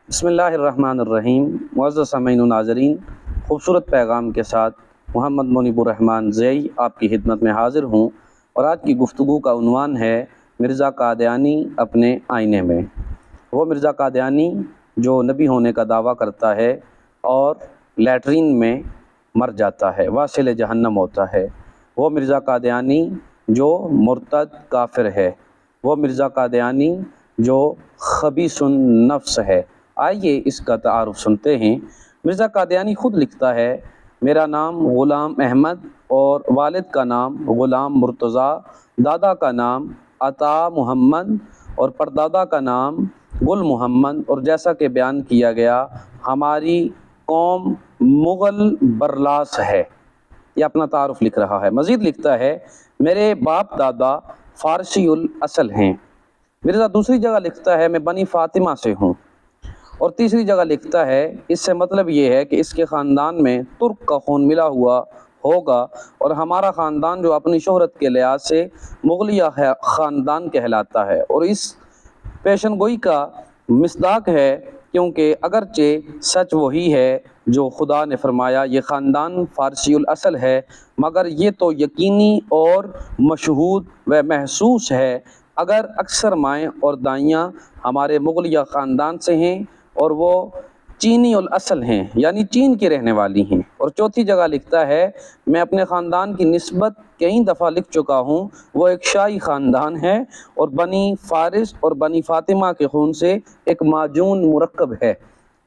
بسم اللہ الرحمن الرحیم۔ معزز سامعین و ناظرین، خوبصورت پیغام کے ساتھ محمد منیب الرحمن زئی آپ کی خدمت میں حاضر ہوں، اور آج کی گفتگو کا عنوان ہے مرزا قادیانی اپنے آئینے میں۔ وہ مرزا قادیانی جو نبی ہونے کا دعویٰ کرتا ہے اور لیٹرین میں مر جاتا ہے، واصل جہنم ہوتا ہے۔ وہ مرزا قادیانی جو مرتد کافر ہے، وہ مرزا قادیانی جو خبیث النفس ہے۔ آئیے اس کا تعارف سنتے ہیں۔ مرزا قادیانی خود لکھتا ہے، میرا نام غلام احمد اور والد کا نام غلام مرتضیٰ، دادا کا نام عطا محمد اور پردادا کا نام گل محمد، اور جیسا کہ بیان کیا گیا ہماری قوم مغل برلاس ہے۔ یہ اپنا تعارف لکھ رہا ہے۔ مزید لکھتا ہے، میرے باپ دادا فارسی الاصل ہیں۔ مرزا دوسری جگہ لکھتا ہے، میں بنی فاطمہ سے ہوں، اور تیسری جگہ لکھتا ہے، اس سے مطلب یہ ہے کہ اس کے خاندان میں ترک کا خون ملا ہوا ہوگا، اور ہمارا خاندان جو اپنی شہرت کے لحاظ سے مغلیہ خاندان کہلاتا ہے، اور اس پیشن گوئی کا مصداق ہے، کیونکہ اگرچہ سچ وہی ہے جو خدا نے فرمایا یہ خاندان فارسی الاصل ہے، مگر یہ تو یقینی اور مشہود و محسوس ہے اگر اکثر مائیں اور دائیاں ہمارے مغلیہ خاندان سے ہیں اور وہ چینی الاصل ہیں، یعنی چین کی رہنے والی ہیں۔ اور چوتھی جگہ لکھتا ہے، میں اپنے خاندان کی نسبت کئی دفعہ لکھ چکا ہوں، وہ ایک شاہی خاندان ہے اور بنی فارس اور بنی فاطمہ کے خون سے ایک معجون مرکب ہے۔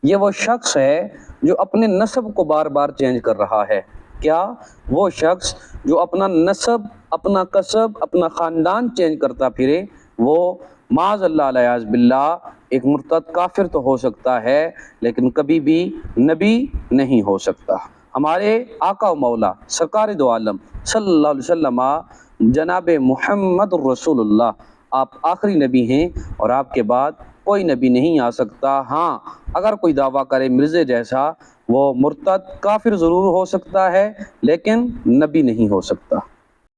یہ وہ شخص ہے جو اپنے نسب کو بار بار چینج کر رہا ہے۔ کیا وہ شخص جو اپنا نسب، اپنا کسب، اپنا خاندان چینج کرتا پھرے، وہ معاذ اللہ علیہ باللہ ایک مرتد کافر تو ہو سکتا ہے، لیکن کبھی بھی نبی نہیں ہو سکتا۔ ہمارے آقا و مولا سرکار دو عالم صلی اللہ علیہ وسلم جناب محمد الرسول اللہ، آپ آخری نبی ہیں، اور آپ کے بعد کوئی نبی نہیں آ سکتا۔ ہاں، اگر کوئی دعویٰ کرے مرزے جیسا، وہ مرتد کافر ضرور ہو سکتا ہے، لیکن نبی نہیں ہو سکتا۔